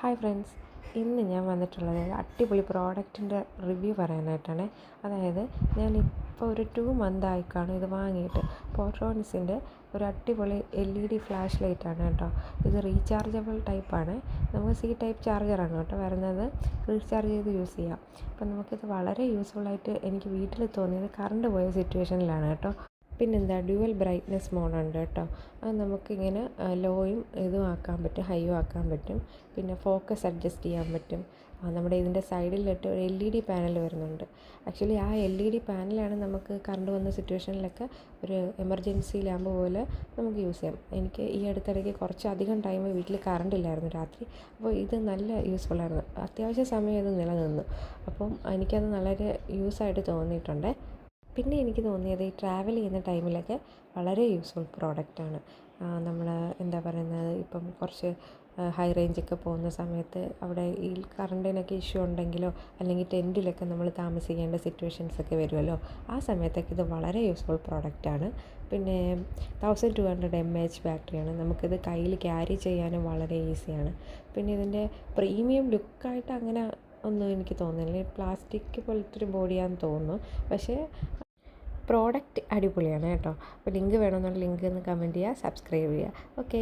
Hi friends, ഇന്ന് ഞാൻ വന്നിട്ടുള്ളത് ഒരു അടിപൊളി പ്രോഡക്റ്റിൻ്റെ റിവ്യൂ പറയാനായിട്ടാണ്. അതായത് ഞാനിപ്പോൾ ഒരു 2 മന്ത് ആയിക്കാണ് ഇത് വാങ്ങിയിട്ട്. പോട്രോണിക്സിൻ്റെ ഒരു അടിപൊളി LED ഫ്ലാഷ് ലൈറ്റാണ് കേട്ടോ. ഇത് റീചാർജബിൾ ടൈപ്പാണ്. നമുക്ക് C ടൈപ്പ് ചാർജറാണ് കേട്ടോ വരുന്നത്. റീചാർജ് ചെയ്ത് യൂസ് ചെയ്യാം. അപ്പം നമുക്കിത് വളരെ യൂസ്ഫുള്ളായിട്ട് എനിക്ക് വീട്ടിൽ തോന്നിയത് കറണ്ട് പോയ സിറ്റുവേഷനിലാണ് കേട്ടോ. പിന്നെന്താ, ഡ്യുവൽ ബ്രൈറ്റ്നസ് മോഡുണ്ട് കേട്ടോ. അത് നമുക്കിങ്ങനെ ലോയും ഇതും ആക്കാൻ പറ്റും, ഹൈയും ആക്കാൻ പറ്റും. പിന്നെ ഫോക്കസ് അഡ്ജസ്റ്റ് ചെയ്യാൻ പറ്റും. നമ്മുടെ ഇതിൻ്റെ സൈഡിലിട്ട് ഒരു LED പാനൽ വരുന്നുണ്ട്. ആക്ച്വലി ആ LED പാനലാണ് നമുക്ക് കറണ്ട് വന്ന സിറ്റുവേഷനിലൊക്കെ ഒരു എമർജൻസി ലാമ്പ് പോലെ നമുക്ക് യൂസ് ചെയ്യാം. എനിക്ക് ഈ അടുത്തിടയ്ക്ക് കുറച്ചധികം ടൈം വീട്ടിൽ കറണ്ട് ഇല്ലായിരുന്നു രാത്രി. അപ്പോൾ ഇത് നല്ല യൂസ്ഫുള്ളായിരുന്നു. അത്യാവശ്യ സമയം ഇത് നിലനിന്നു. അപ്പം എനിക്കത് വളരെ യൂസായിട്ട് തോന്നിയിട്ടുണ്ട്. പിന്നെ എനിക്ക് തോന്നിയത് ഈ ട്രാവൽ ചെയ്യുന്ന ടൈമിലൊക്കെ വളരെ യൂസ്ഫുൾ പ്രോഡക്റ്റാണ്. നമ്മൾ എന്താ പറയുന്നത്, ഇപ്പം കുറച്ച് ഹൈ റേഞ്ചൊക്കെ പോകുന്ന സമയത്ത് അവിടെ ഈ കറണ്ടിനൊക്കെ ഇഷ്യൂ ഉണ്ടെങ്കിലോ അല്ലെങ്കിൽ ടെൻറ്റിലൊക്കെ നമ്മൾ താമസിക്കേണ്ട സിറ്റുവേഷൻസൊക്കെ വരുമല്ലോ, ആ സമയത്തൊക്കെ ഇത് വളരെ യൂസ്ഫുൾ പ്രോഡക്റ്റാണ്. പിന്നെ 1200 mAh ബാറ്ററിയാണ്. നമുക്കിത് കയ്യിൽ ക്യാരി ചെയ്യാനും വളരെ ഈസിയാണ്. പിന്നെ ഇതിൻ്റെ പ്രീമിയം ലുക്കായിട്ട് അങ്ങനെ ഒന്നും എനിക്ക് തോന്നുന്നില്ല. പ്ലാസ്റ്റിക് പോലത്തെ ഒരു ബോഡിയാണെന്ന് തോന്നുന്നു. പക്ഷേ പ്രോഡക്റ്റ് അടിപൊളിയാണ് കേട്ടോ. അപ്പോൾ ലിങ്ക് വേണമെന്നുള്ള ലിങ്ക് ഒന്ന് കമൻറ്റ് ചെയ്യുക, സബ്സ്ക്രൈബ് ചെയ്യുക. ഓക്കെ.